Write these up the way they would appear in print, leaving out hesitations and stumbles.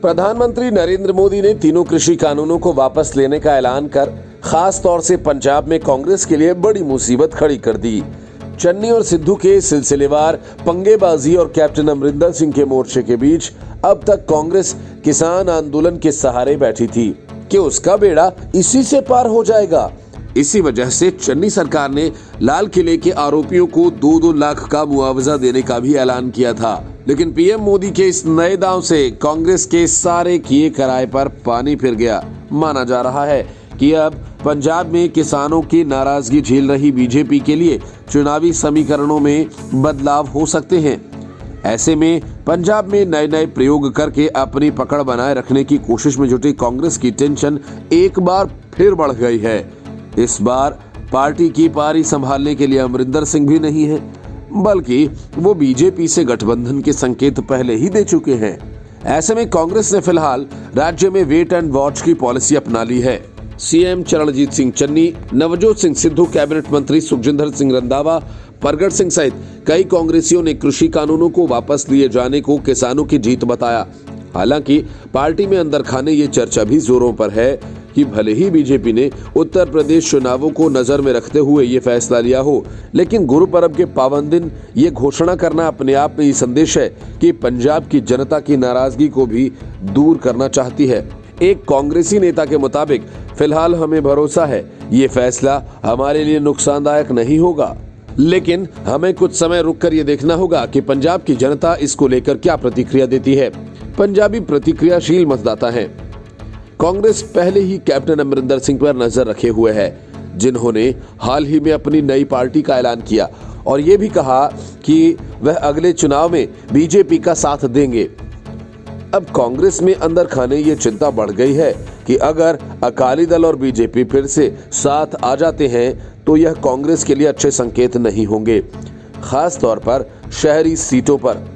प्रधानमंत्री नरेंद्र मोदी ने तीनों कृषि कानूनों को वापस लेने का ऐलान कर खास तौर से पंजाब में कांग्रेस के लिए बड़ी मुसीबत खड़ी कर दी। चन्नी और सिद्धू के सिलसिलेवार पंगेबाजी और कैप्टन अमरिंदर सिंह के मोर्चे के बीच अब तक कांग्रेस किसान आंदोलन के सहारे बैठी थी कि उसका बेड़ा इसी से पार हो जाएगा। इसी वजह से चन्नी सरकार ने लाल किले के आरोपियों को 2-2 लाख का मुआवजा देने का भी ऐलान किया था। लेकिन पीएम मोदी के इस नए दांव से कांग्रेस के सारे किए कराए पर पानी फिर गया। माना जा रहा है कि अब पंजाब में किसानों की नाराजगी झेल रही बीजेपी के लिए चुनावी समीकरणों में बदलाव हो सकते हैं। ऐसे में पंजाब में नए नए प्रयोग करके अपनी पकड़ बनाए रखने की कोशिश में जुटी कांग्रेस की टेंशन एक बार फिर बढ़ गई है। इस बार पार्टी की पारी संभालने के लिए अमरिंदर सिंह भी नहीं है, बल्कि वो बीजेपी से गठबंधन के संकेत पहले ही दे चुके हैं। ऐसे में कांग्रेस ने फिलहाल राज्य में वेट एंड वॉच की पॉलिसी अपना ली है। सीएम चरणजीत सिंह चन्नी, नवजोत सिंह सिद्धू, कैबिनेट मंत्री सुखजिंदर सिंह रंधावा, परगट सिंह सहित कई कांग्रेसियों ने कृषि कानूनों को वापस लिए जाने को किसानों की जीत बताया। हालांकि पार्टी में अंदर खाने ये चर्चा भी जोरों पर है कि भले ही बीजेपी ने उत्तर प्रदेश चुनावों को नजर में रखते हुए ये फैसला लिया हो, लेकिन गुरु पर्व के पावन दिन ये घोषणा करना अपने आप में ये संदेश है कि पंजाब की जनता की नाराजगी को भी दूर करना चाहती है। एक कांग्रेसी नेता के मुताबिक फिलहाल हमें भरोसा है ये फैसला हमारे लिए नुकसानदायक नहीं होगा, लेकिन हमें कुछ समय रुककर ये देखना होगा कि पंजाब की जनता इसको लेकर क्या प्रतिक्रिया देती है। पंजाबी प्रतिक्रियाशील मतदाता हैं। कांग्रेस पहले ही कैप्टन अमरिंदर सिंह पर नजर रखे हुए है, जिन्होंने हाल ही में अपनी नई पार्टी का ऐलान किया और ये भी कहा कि वह अगले चुनाव में बीजेपी का साथ देंगे। अब कांग्रेस में अंदर खाने ये चिंता बढ़ गई है कि अगर अकाली दल और बीजेपी फिर से साथ आ जाते हैं तो यह कांग्रेस के लिए अच्छे संकेत नहीं होंगे, खास तौर पर शहरी सीटों पर।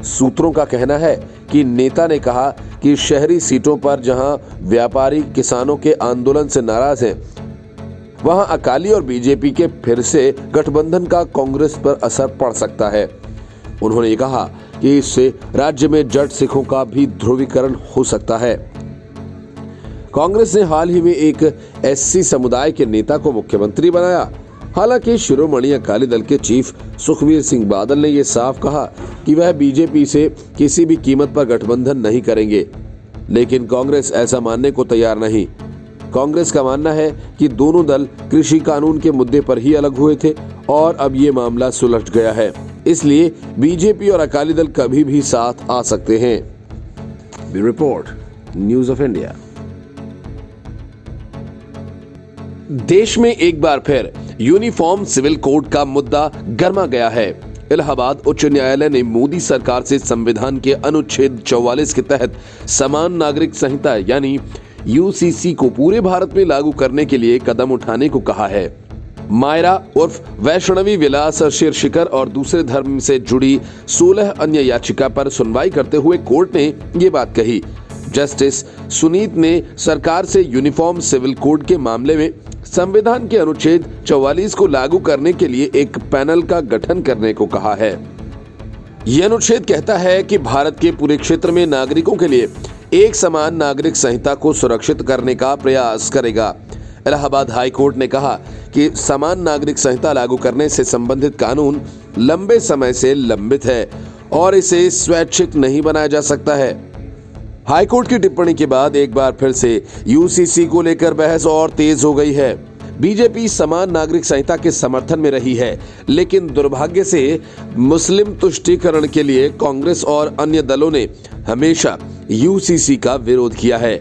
सूत्रों का कहना है कि नेता ने कहा कि शहरी सीटों पर जहां व्यापारी किसानों के आंदोलन से नाराज हैं, वहां अकाली और बीजेपी के फिर से गठबंधन का कांग्रेस पर असर पड़ सकता है। उन्होंने कहा कि इससे राज्य में जट सिखों का भी ध्रुवीकरण हो सकता है। कांग्रेस ने हाल ही में एक एससी समुदाय के नेता को मुख्यमंत्री बनाया। हालांकि शिरोमणि अकाली दल के चीफ सुखबीर सिंह बादल ने यह साफ कहा कि वह बीजेपी से किसी भी कीमत पर गठबंधन नहीं करेंगे, लेकिन कांग्रेस ऐसा मानने को तैयार नहीं। कांग्रेस का मानना है कि दोनों दल कृषि कानून के मुद्दे पर ही अलग हुए थे और अब ये मामला सुलझ गया है, इसलिए बीजेपी और अकाली दल कभी भी साथ आ सकते हैं। Bureau report, news of India. देश में एक बार फिर यूनिफॉर्म सिविल कोड का मुद्दा गर्मा गया है। इलाहाबाद उच्च न्यायालय ने मोदी सरकार से संविधान के अनुच्छेद 44 के तहत समान नागरिक संहिता यानी यूसीसी को पूरे भारत में लागू करने के लिए कदम उठाने को कहा है। मायरा उर्फ वैष्णवी विलास शिरशिकर और दूसरे धर्म से जुड़ी 16 अन्य याचिका पर सुनवाई करते हुए कोर्ट ने ये बात कही। जस्टिस सुनीत ने सरकार से यूनिफॉर्म सिविल कोड के मामले में संविधान के अनुच्छेद 44 को लागू करने के लिए एक पैनल का गठन करने को कहा है। यह अनुच्छेद कहता है कि भारत के पूरे क्षेत्र में नागरिकों के लिए एक समान नागरिक संहिता को सुरक्षित करने का प्रयास करेगा। इलाहाबाद हाई कोर्ट ने कहा कि समान नागरिक संहिता लागू करने से संबंधित कानून लंबे समय से लंबित है और इसे स्वैच्छिक नहीं बनाया जा सकता है। हाईकोर्ट की टिप्पणी के बाद एक बार फिर से यूसीसी को लेकर बहस और तेज हो गई है। बीजेपी समान नागरिक संहिता के समर्थन में रही है, लेकिन दुर्भाग्य से मुस्लिम तुष्टीकरण के लिए कांग्रेस और अन्य दलों ने हमेशा यूसीसी का विरोध किया है।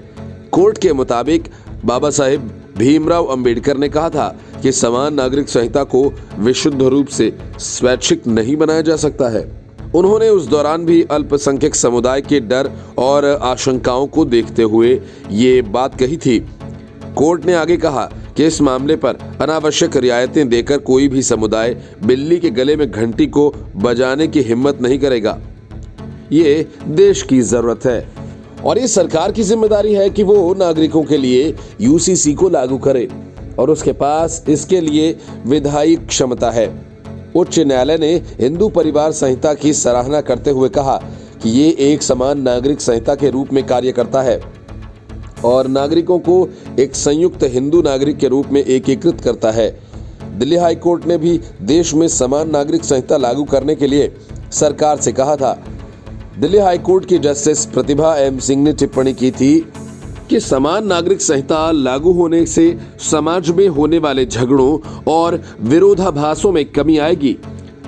कोर्ट के मुताबिक बाबा साहेब भीमराव अंबेडकर ने कहा था कि समान नागरिक संहिता को विशुद्ध रूप से स्वैच्छिक नहीं बनाया जा सकता है। उन्होंने उस दौरान भी अल्पसंख्यक समुदाय के डर और आशंकाओं को देखते हुए ये बात कही थी। कोर्ट ने आगे कहा कि इस मामले पर अनावश्यक रियायतें देकर कोई भी समुदाय बिल्ली के गले में घंटी को बजाने की हिम्मत नहीं करेगा। ये देश की जरूरत है और ये सरकार की जिम्मेदारी है कि वो नागरिकों के लिए यूसीसी को लागू करे और उसके पास इसके लिए विधायी क्षमता है। उच्च न्यायालय ने हिंदू परिवार संहिता की सराहना करते हुए कहा कि ये एक समान नागरिक संहिता के रूप में कार्य करता है और नागरिकों को एक संयुक्त हिंदू नागरिक के रूप में एकीकृत करता है। दिल्ली हाई कोर्ट ने भी देश में समान नागरिक संहिता लागू करने के लिए सरकार से कहा था। दिल्ली हाई कोर्ट की जस्टिस प्रतिभा एम सिंह ने टिप्पणी की थी कि समान नागरिक संहिता लागू होने से समाज में होने वाले झगड़ों और विरोधाभासों में कमी आएगी,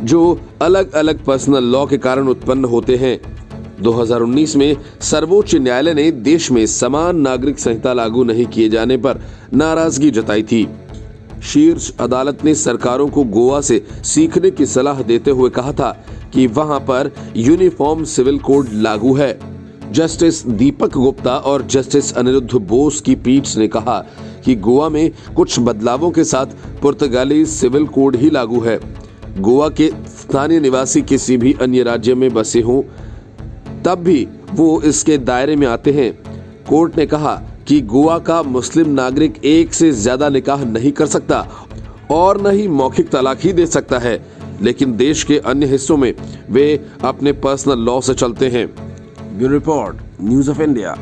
जो अलग अलग पर्सनल लॉ के कारण उत्पन्न होते हैं। 2019 में सर्वोच्च न्यायालय ने देश में समान नागरिक संहिता लागू नहीं किए जाने पर नाराजगी जताई थी। शीर्ष अदालत ने सरकारों को गोवा से सीखने की सलाह देते हुए कहा था कि वहां पर यूनिफॉर्म सिविल कोड लागू है। जस्टिस दीपक गुप्ता और जस्टिस अनिरुद्ध बोस की पीठ ने कहा कि गोवा में कुछ बदलावों के साथ पुर्तगाली सिविल कोड ही लागू है। गोवा के स्थानीय निवासी किसी भी अन्य राज्य में बसे हों तब भी वो इसके दायरे में आते हैं। कोर्ट ने कहा कि गोवा का मुस्लिम नागरिक एक से ज्यादा निकाह नहीं कर सकता और न ही मौखिक तलाक ही दे सकता है, लेकिन देश के अन्य हिस्सों में वे अपने पर्सनल लॉ से चलते हैं। Bureau report, news of India.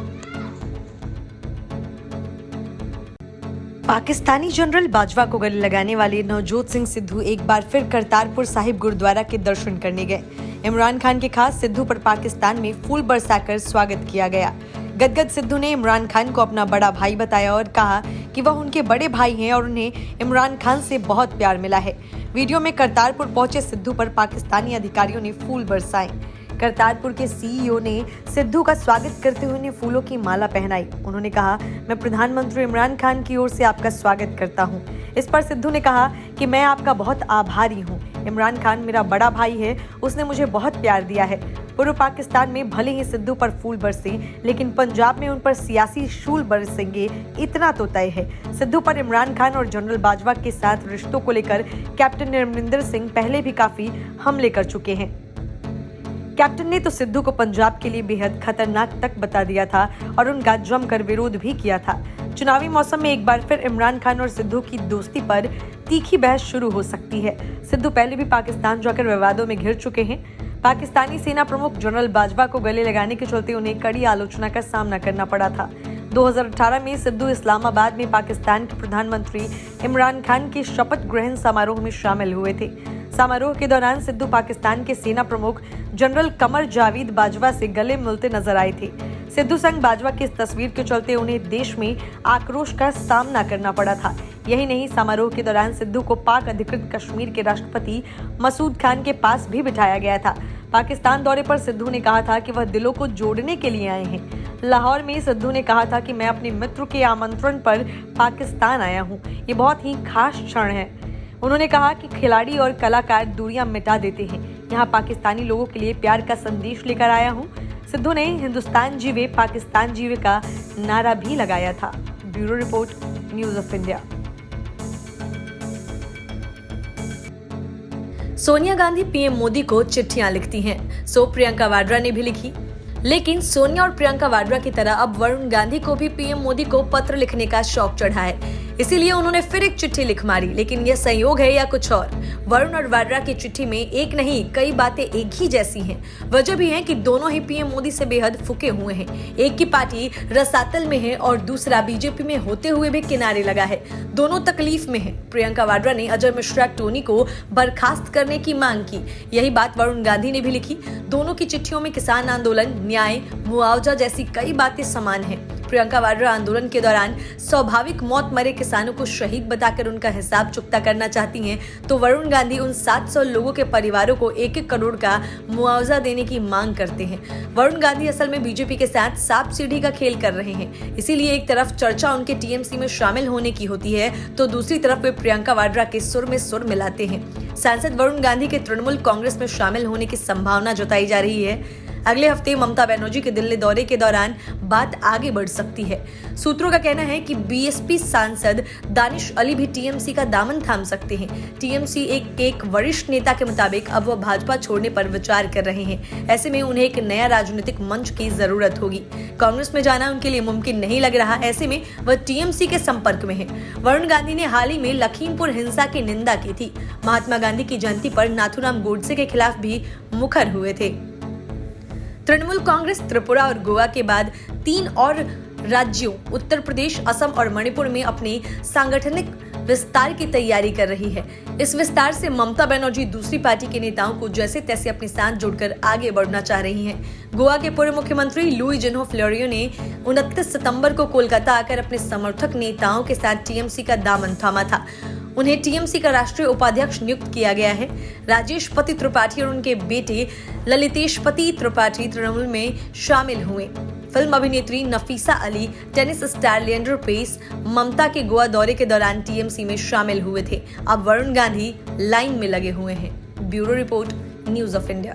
Pakistani general Bajwa को गले लगाने वाले नवजोत सिंह सिद्धू एक बार फिर करतारपुर साहिब गुरुद्वारा के दर्शन करने गए। इमरान खान के खास सिद्धू पर पाकिस्तान में फूल बरसाकर स्वागत किया गया। गदगद सिद्धू ने इमरान खान को अपना बड़ा भाई बताया और कहा कि वह उनके बड़े भाई हैं और उन्हें इमरान खान से बहुत प्यार मिला है। वीडियो में करतारपुर पहुंचे सिद्धू पर पाकिस्तानी अधिकारियों ने फूल बरसाए। करतारपुर के सीईओ ने सिद्धू का स्वागत करते हुए उन्हें फूलों की माला पहनाई। उन्होंने कहा, मैं प्रधानमंत्री इमरान खान की ओर से आपका स्वागत करता हूं। इस पर सिद्धू ने कहा कि मैं आपका बहुत आभारी हूं। इमरान खान मेरा बड़ा भाई है, उसने मुझे बहुत प्यार दिया है। पूर्व पाकिस्तान में भले ही सिद्धू पर फूल बरसे, लेकिन पंजाब में उन पर सियासी शूल बरसेंगे, इतना तो तय है। सिद्धू पर इमरान खान और जनरल बाजवा के साथ रिश्तों को लेकर कैप्टन अमरिंदर सिंह पहले भी काफी हमले कर चुके हैं। कैप्टन ने तो सिद्धू को पंजाब के लिए बेहद खतरनाक तक बता दिया था और उनका जमकर विरोध भी किया था। चुनावी मौसम में एक बार फिर इमरान खान और सिद्धू की दोस्ती पर तीखी बहस शुरू हो सकती है। सिद्धू पहले भी पाकिस्तान जाकर विवादों में घिर चुके हैं। पाकिस्तानी सेना प्रमुख जनरल बाजवा को गले लगाने के चलते उन्हें कड़ी आलोचना का सामना करना पड़ा था। 2018 में सिद्धू इस्लामाबाद में पाकिस्तान के प्रधानमंत्री इमरान खान के शपथ ग्रहण समारोह में शामिल हुए थे। समारोह के दौरान सिद्धू पाकिस्तान के सेना प्रमुख जनरल कमर जावेद बाजवा से गले मिलते नजर आए थे। सिद्धू संग बाजवा की इस तस्वीर के चलते उन्हें देश में आक्रोश का सामना करना पड़ा था। यही नहीं, समारोह के दौरान सिद्धू को पाक अधिकृत कश्मीर के राष्ट्रपति मसूद खान के पास भी बिठाया गया था। पाकिस्तान दौरे पर सिद्धू ने कहा था कि वह दिलों को जोड़ने के लिए आए हैं। लाहौर में सिद्धू ने कहा था कि मैं अपने मित्र के आमंत्रण पर पाकिस्तान आया हूँ, ये बहुत ही खास क्षण है। उन्होंने कहा कि खिलाड़ी और कलाकार दूरियां मिटा देते हैं। यहाँ पाकिस्तानी लोगों के लिए प्यार का संदेश लेकर आया हूँ। सिद्धू ने हिंदुस्तान जीवे पाकिस्तान जीवे का नारा भी लगाया था। Bureau report, news of India. Sonia Gandhi PM Modi को चिट्ठियां लिखती हैं, सो प्रियंका वाड्रा ने भी लिखी। लेकिन सोनिया और प्रियंका वाड्रा की तरह अब वरुण गांधी को भी पीएम मोदी को पत्र लिखने का शौक चढ़ा है, इसीलिए उन्होंने फिर एक चिट्ठी लिख मारी। लेकिन यह संयोग है या कुछ और? वरुण और वाड्रा की चिट्ठी में एक नहीं कई बातें एक ही जैसी हैं। वजह भी है कि दोनों ही पीएम मोदी से बेहद फुके हुए हैं। एक की पार्टी रसातल में है और दूसरा बीजेपी में होते हुए भी किनारे लगा है। दोनों तकलीफ में है। प्रियंका वाड्रा ने अजय मिश्रा टोनी को बर्खास्त करने की मांग की। यही बात वरुण गांधी ने भी लिखी। दोनों की चिट्ठियों में किसान आंदोलन, न्याय, मुआवजा जैसी कई बातें समान हैं। प्रियंका वाड्रा आंदोलन के दौरान स्वाभाविक मौत मरे किसानों को शहीद बताकर उनका हिसाब चुकता करना चाहती हैं, तो वरुण गांधी उन 700 लोगों के परिवारों को 1-1 करोड़ का मुआवजा देने की मांग करते हैं। वरुण गांधी असल में बीजेपी के साथ सांप सीढ़ी का खेल कर रहे हैं। इसीलिए एक तरफ चर्चा उनके टीएमसी में शामिल होने की होती है, तो दूसरी तरफ वे प्रियंका वाड्रा के सुर में सुर मिलाते हैं। सांसद वरुण गांधी के तृणमूल कांग्रेस में शामिल होने की संभावना जताई जा रही है। अगले हफ्ते ममता बनर्जी के दिल्ली दौरे के दौरान बात आगे बढ़ सकती है। सूत्रों का कहना है कि बीएसपी सांसद दानिश अली भी टीएमसी का दामन थाम सकते हैं। टीएमसी एक वरिष्ठ नेता के मुताबिक अब वह भाजपा छोड़ने पर विचार कर रहे हैं। ऐसे में उन्हें एक नया राजनीतिक मंच की जरूरत होगी। कांग्रेस में जाना उनके लिए मुमकिन नहीं लग रहा। ऐसे में वह टीएमसी के संपर्क में है। वरुण गांधी ने हाल ही में लखीमपुर हिंसा की निंदा की थी। महात्मा गांधी की जयंती पर नाथूराम गोडसे के खिलाफ भी मुखर हुए थे। तृणमूल कांग्रेस त्रिपुरा और गोवा के बाद 3 और राज्यों उत्तर प्रदेश, असम और मणिपुर में अपने सांगठनिक विस्तार की तैयारी कर रही है। इस विस्तार से ममता बनर्जी दूसरी पार्टी के नेताओं को जैसे तैसे अपने साथ जोड़कर आगे बढ़ना चाह रही हैं। गोवा के पूर्व मुख्यमंत्री लुई जिन्हो फ्लोरियो ने 29 सितंबर को कोलकाता आकर अपने समर्थक नेताओं के साथ टीएमसी का दामन थामा था। उन्हें टीएमसी का राष्ट्रीय उपाध्यक्ष नियुक्त किया गया है। राजेश पति त्रिपाठी और उनके बेटे ललितेश पति त्रिपाठी तृणमूल में शामिल हुए। फिल्म अभिनेत्री नफीसा अली, टेनिस स्टार लिएंडर पेस ममता के गोवा दौरे के दौरान टीएमसी में शामिल हुए थे। अब वरुण गांधी लाइन में लगे हुए हैं। Bureau report, news of India.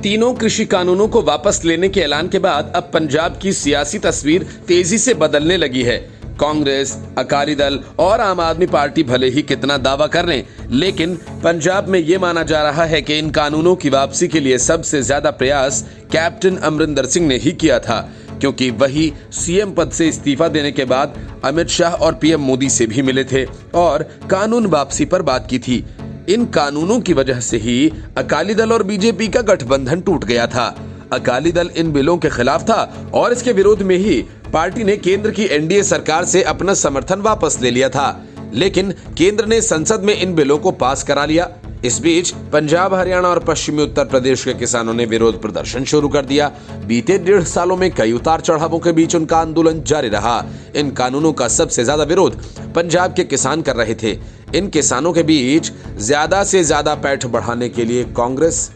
तीनों कृषि कानूनों को वापस लेने के ऐलान के बाद अब पंजाब की सियासी तस्वीर तेजी से बदलने लगी है। कांग्रेस, अकाली दल और आम आदमी पार्टी भले ही कितना दावा कर लें, लेकिन पंजाब में ये माना जा रहा है कि इन कानूनों की वापसी के लिए सबसे ज्यादा प्रयास कैप्टन अमरिंदर सिंह ने ही किया था, क्योंकि वही सीएम पद से इस्तीफा देने के बाद अमित शाह और पीएम मोदी से भी मिले थे और कानून वापसी पर बात की थी। इन कानूनों की वजह से ही अकाली दल और बीजेपी का गठबंधन टूट गया था। अकाली दल इन बिलों के खिलाफ था और इसके विरोध में ही पार्टी ने केंद्र की एनडीए सरकार से अपना समर्थन वापस ले लिया था, लेकिन केंद्र ने संसद में इन बिलों को पास करा लिया। इस बीच पंजाब, हरियाणा और पश्चिमी उत्तर प्रदेश के किसानों ने विरोध प्रदर्शन शुरू कर दिया। बीते 1.5 सालों में कई उतार चढ़ावों के बीच उनका आंदोलन जारी रहा। इन कानूनों का सबसे ज्यादा विरोध पंजाब के किसान कर रहे थे। इन किसानों के बीच ज्यादा से ज्यादा पैठ बढ़ाने के लिए कांग्रेस,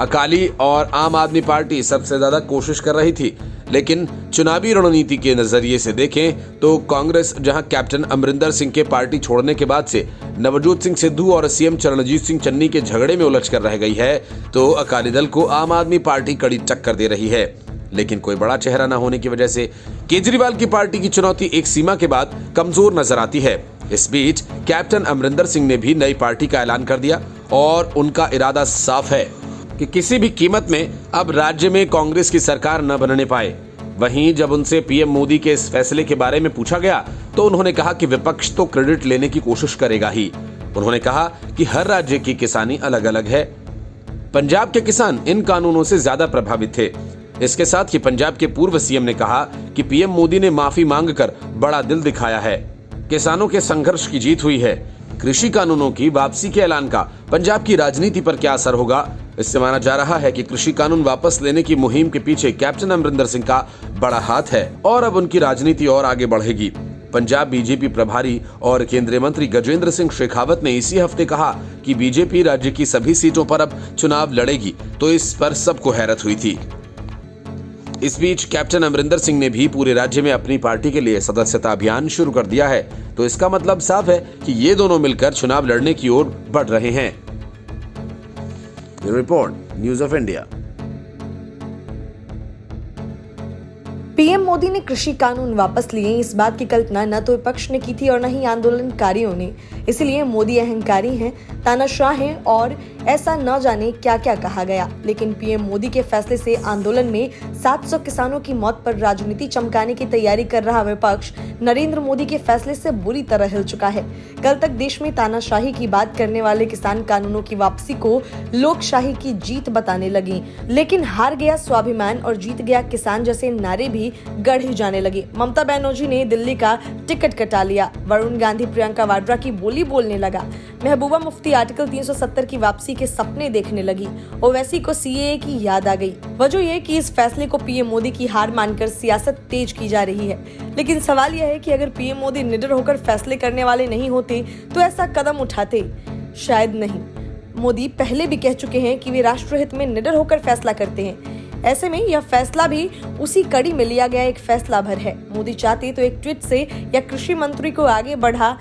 अकाली और आम आदमी पार्टी सबसे ज्यादा कोशिश कर रही थी, लेकिन चुनावी रणनीति के नजरिए से देखें तो कांग्रेस, जहां कैप्टन अमरिंदर सिंह के पार्टी छोड़ने के बाद से नवजोत सिंह सिद्धू और सीएम चरणजीत सिंह चन्नी के झगड़े में उलझ कर रह गई है, तो अकाली दल को आम आदमी पार्टी कड़ी टक्कर दे रही है। लेकिन कोई बड़ा चेहरा न होने की वजह से केजरीवाल की पार्टी की चुनौती एक सीमा के बाद कमजोर नजर आती है। इस बीच कैप्टन अमरिंदर सिंह ने भी नई पार्टी का ऐलान कर दिया और उनका इरादा साफ है कि किसी भी कीमत में अब राज्य में कांग्रेस की सरकार न बनने पाए। वहीं जब उनसे पीएम मोदी के इस फैसले के बारे में पूछा गया तो उन्होंने कहा कि विपक्ष तो क्रेडिट लेने की कोशिश करेगा ही। उन्होंने कहा कि हर राज्य की किसानी अलग अलग है। पंजाब के किसान इन कानूनों से ज्यादा प्रभावित थे। इसके साथ ही पंजाब के पूर्व सीएम ने कहा कि पीएम मोदी ने माफी मांगकर बड़ा दिल दिखाया है। किसानों के संघर्ष की जीत हुई है। कृषि कानूनों की वापसी के ऐलान का पंजाब की राजनीति पर क्या असर होगा, इससे माना जा रहा है कि कृषि कानून वापस लेने की मुहिम के पीछे कैप्टन अमरिंदर सिंह का बड़ा हाथ है और अब उनकी राजनीति और आगे बढ़ेगी। पंजाब बीजेपी प्रभारी और केंद्रीय मंत्री गजेंद्र सिंह शेखावत ने इसी हफ्ते कहा कि बीजेपी राज्य की सभी सीटों पर अब चुनाव लड़ेगी, तो इस पर सबको हैरत हुई थी। इस बीच कैप्टन अमरिंदर सिंह ने भी पूरे राज्य में अपनी पार्टी के लिए सदस्यता अभियान शुरू कर दिया है, तो इसका मतलब साफ है कि ये दोनों मिलकर चुनाव लड़ने की ओर बढ़ रहे हैं। Report, news of India. PM Modi ने कृषि कानून वापस लिए, इस बात की कल्पना न तो विपक्ष ने की थी और न ही आंदोलनकारियों ने। इसलिए मोदी अहंकारी हैं, तानाशाह हैं और ऐसा न जाने क्या क्या कहा गया। लेकिन पीएम मोदी के फैसले से आंदोलन में 700 किसानों की मौत पर राजनीति चमकाने की तैयारी कर रहा विपक्ष नरेंद्र मोदी के फैसले से बुरी तरह हिल चुका है। कल तक देश में तानाशाही की बात करने वाले किसान कानूनों की वापसी को लोकशाही की जीत बताने लगी, लेकिन हार गया स्वाभिमान और जीत गया किसान जैसे नारे भी गढ़े जाने लगे। ममता बनर्जी ने दिल्ली का टिकट कटा लिया। वरुण गांधी प्रियंका वाड्रा की बोली बोलने लगा। महबूबा मुफ्ती आर्टिकल 370 की वापसी के सपने देखने लगी। ओवैसी को सीएए की याद आ गई। वजह यह कि इस फैसले को पीएम मोदी की हार मानकर सियासत तेज की जा रही है। लेकिन सवाल यह है कि अगर पीएम मोदी निडर होकर फैसले करने वाले नहीं होते तो ऐसा कदम उठाते? शायद नहीं। मोदी पहले भी कह चुके हैं कि वे राष्ट्रहित में निडर होकर फैसला करते हैं। ऐसे में यह फैसला भी उसी कड़ी में लिया गया एक फैसला भर है। मोदी चाहते तो एक ट्वीट से या कृषि मंत्री को आगे बढ़ा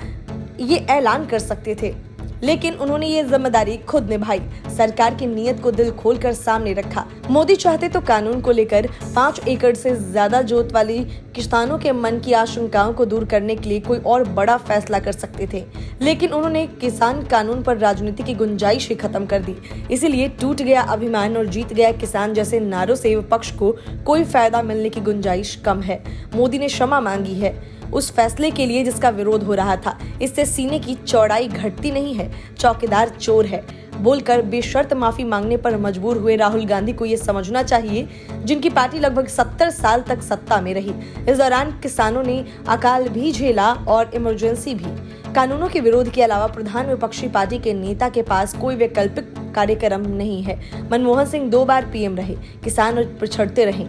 ये ऐलान कर सकते थे, लेकिन उन्होंने ये जिम्मेदारी खुद निभाई। सरकार की नीयत को दिल खोलकर सामने रखा। मोदी चाहते तो कानून को लेकर 5 एकड़ से ज्यादा जोत वाली किसानों के मन की आशंकाओं को दूर करने के लिए कोई और बड़ा फैसला कर सकते थे, लेकिन उन्होंने किसान कानून पर राजनीति की गुंजाइश ही खत्म कर दी। इसीलिए टूट गया अभिमान और जीत गया किसान जैसे नारों से विपक्ष को कोई फायदा मिलने की गुंजाइश कम है। मोदी ने क्षमा मांगी है। उस फैसले के लिए जिसका विरोध हो रहा था। इससे सीने की चौड़ाई घटती नहीं है, चौकीदार चोर है बोलकर बेशर्त माफी मांगने पर मजबूर हुए राहुल गांधी को ये समझना चाहिए, जिनकी पार्टी लगभग 70 साल तक सत्ता में रही। इस दौरान किसानों ने अकाल भी झेला और इमरजेंसी भी। कानूनों के विरोध के अलावा प्रधान विपक्षी पार्टी के नेता के पास कोई वैकल्पिक कार्यक्रम नहीं है। मनमोहन सिंह 2 बार पीएम रहे, किसान पिछड़ते रहे।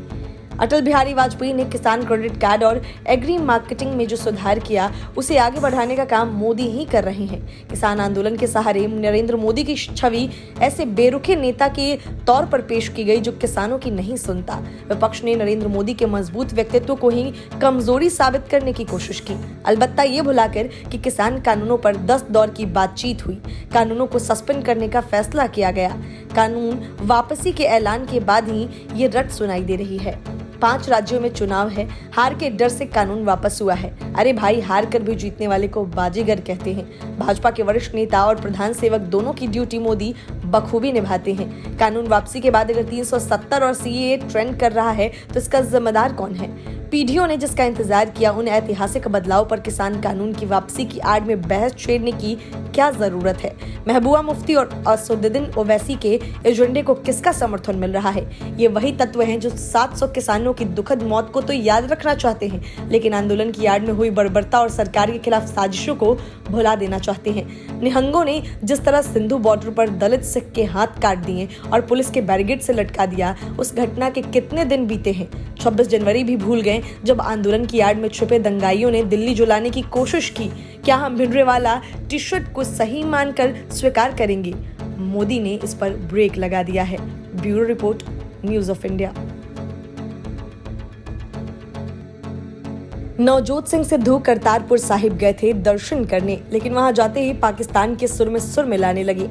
अटल बिहारी वाजपेयी ने किसान क्रेडिट कार्ड और एग्री मार्केटिंग में जो सुधार किया, उसे आगे बढ़ाने का काम मोदी ही कर रहे हैं। किसान आंदोलन के सहारे नरेंद्र मोदी की छवि ऐसे बेरुखे नेता के तौर पर पेश की गई जो किसानों की नहीं सुनता। विपक्ष ने नरेंद्र मोदी के मजबूत व्यक्तित्व को ही कमजोरी साबित करने की कोशिश की, अलबत्ता ये भुलाकर कि किसान कानूनों पर 10 दौर की बातचीत हुई। कानूनों को सस्पेंड करने का फैसला किया गया। कानून वापसी के ऐलान के बाद ही ये रट सुनाई दे रही है। 5 राज्यों में चुनाव है, हार के डर से कानून वापस हुआ है। अरे भाई, हार कर भी जीतने वाले को बाजीगर कहते हैं। भाजपा के वरिष्ठ नेता और प्रधान सेवक दोनों की ड्यूटी मोदी बखूबी निभाते हैं। कानून वापसी के बाद अगर 370 और सीएए ट्रेंड कर रहा है तो इसका जिम्मेदार कौन है? पीढ़ियों ने जिसका इंतजार किया, उन ऐतिहासिक बदलाव पर किसान कानून की वापसी की आड़ में बहस छेड़ने की क्या जरूरत है? महबूबा मुफ्ती और असदुद्दीन ओवैसी के एजेंडे को किसका समर्थन मिल रहा है? ये वही तत्व हैं जो 700 किसानों की दुखद मौत को तो याद रखना चाहते हैं, लेकिन आंदोलन की आड़ में हुई बर्बरता और सरकार के खिलाफ साजिशों को भुला देना चाहते हैं। निहंगों ने जिस तरह सिंधु बॉर्डर पर दलित सिख के हाथ काट दिए और पुलिस के बैरिकेड से लटका दिया, उस घटना के कितने दिन बीते हैं? 26 जनवरी भी भूल गए जब आंदोलन की आड़ में छुपे दंगाइयों ने दिल्ली जलाने की कोशिश की। क्या हम भिंडरेवाला टी शर्ट को सही मानकर स्वीकार करेंगे? मोदी ने इस पर ब्रेक लगा दिया है। Bureau report, news of India. Navjot Singh Sidhu Kartarpur Sahib गए थे दर्शन करने, लेकिन वहां जाते ही पाकिस्तान के सुर में सुर मिलाने लगे।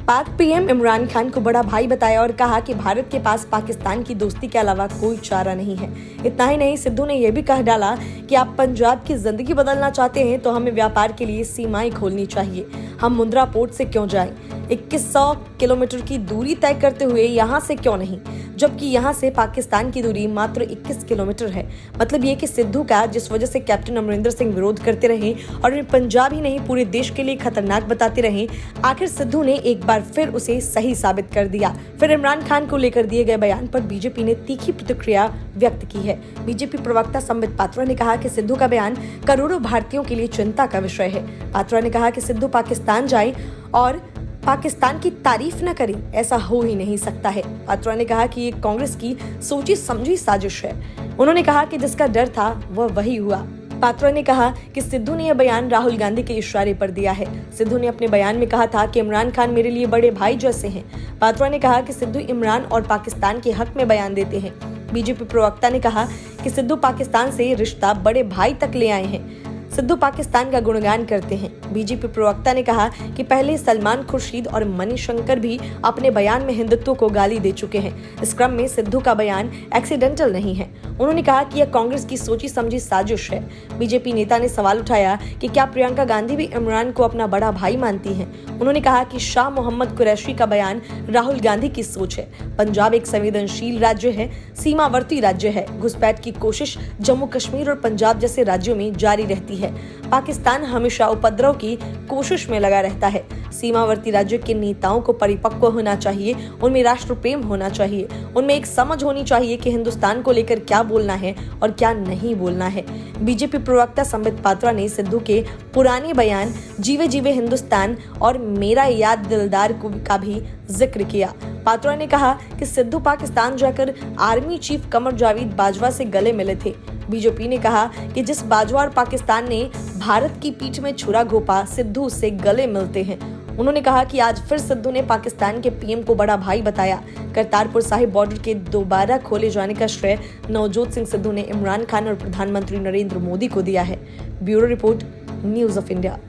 पाक पीएम इमरान खान को बड़ा भाई बताया और कहा कि भारत के पास पाकिस्तान की दोस्ती के अलावा कोई चारा नहीं है। इतना ही नहीं, सिद्धू ने यह भी कह डाला कि आप पंजाब की जिंदगी बदलना चाहते हैं तो हमें व्यापार के लिए सीमाएं खोलनी चाहिए। हम मुंद्रा पोर्ट से क्यों जाएं? 2100 किलोमीटर की दूरी तय करते हुए यहाँ से क्यों नहीं, जबकि यहाँ से पाकिस्तान की दूरी मात्र 21 किलोमीटर है। मतलब ये कि सिद्धू का जिस वजह से कैप्टन अमरिंदर सिंह विरोध करते रहे और उन्हें पंजाब ही नहीं पूरे देश के लिए खतरनाक बताते रहे, आखिर सिद्धू ने एक बार फिर उसे सही साबित कर दिया। फिर इमरान खान को लेकर दिए गए बयान पर बीजेपी ने तीखी प्रतिक्रिया व्यक्त की है। बीजेपी प्रवक्ता संबित पात्रा ने कहा कि सिद्धू का बयान करोड़ों भारतीयों के लिए चिंता का विषय है। पात्रा ने कहा कि सिद्धू पाकिस्तान जाए और पाकिस्तान की तारीफ न करें, ऐसा हो ही नहीं सकता है। पात्रा ने कहा कि ये कांग्रेस की सोची समझी साजिश है। उन्होंने कहा कि जिसका डर था वह वही हुआ। पात्रा ने कहा कि सिद्धू ने यह बयान राहुल गांधी के इशारे पर दिया है। सिद्धू ने अपने बयान में कहा था कि इमरान खान मेरे लिए बड़े भाई जैसे हैं। पात्रा ने कहा कि सिद्धू इमरान और पाकिस्तान के हक में बयान देते हैं। बीजेपी प्रवक्ता ने कहा कि सिद्धू पाकिस्तान से रिश्ता बड़े भाई तक ले आए हैं। सिद्धू पाकिस्तान का गुणगान करते हैं। बीजेपी प्रवक्ता ने कहा कि पहले सलमान खुर्शीद और मणिशंकर भी अपने बयान में हिंदुत्व को गाली दे चुके हैं। इस क्रम में सिद्धू का बयान एक्सीडेंटल नहीं है। उन्होंने कहा कि यह कांग्रेस की सोची समझी साजिश है। बीजेपी नेता ने सवाल उठाया कि क्या प्रियंका गांधी भी इमरान को अपना बड़ा भाई मानती हैं। उन्होंने कहा कि शाह मोहम्मद कुरैशी का बयान राहुल गांधी की सोच है। पंजाब एक संवेदनशील राज्य है, सीमावर्ती राज्य है। घुसपैठ की कोशिश जम्मू कश्मीर और पंजाब जैसे राज्यों में जारी रहती है। पाकिस्तान हमेशा उपद्रव की कोशिश में लगा रहता है। सीमावर्ती राज्यों के नेताओं को परिपक्व होना चाहिए, उनमें राष्ट्र प्रेम होना चाहिए, उनमें एक समझ होनी चाहिए कि हिंदुस्तान को लेकर क्या बोलना है और क्या नहीं बोलना है। बीजेपी प्रवक्ता संबित पात्रा ने सिद्धू के पुराने बयान जीवे जीवे हिंदुस्तान और मेरा याद दिलदार का भी जिक्र किया। पात्रा ने कहा कि सिद्धू पाकिस्तान जाकर आर्मी चीफ कमर जावेद बाजवा से गले मिले थे। बीजेपी ने कहा कि जिस बाजवा और पाकिस्तान ने भारत की पीठ में छुरा घोंपा, सिद्धू से गले मिलते हैं। उन्होंने कहा कि आज फिर सिद्धू ने पाकिस्तान के पीएम को बड़ा भाई बताया। करतारपुर साहिब बॉर्डर के दोबारा खोले जाने का श्रेय नवजोत सिंह सिद्धू ने इमरान खान और प्रधानमंत्री नरेंद्र मोदी को दिया है। Bureau report, news of India.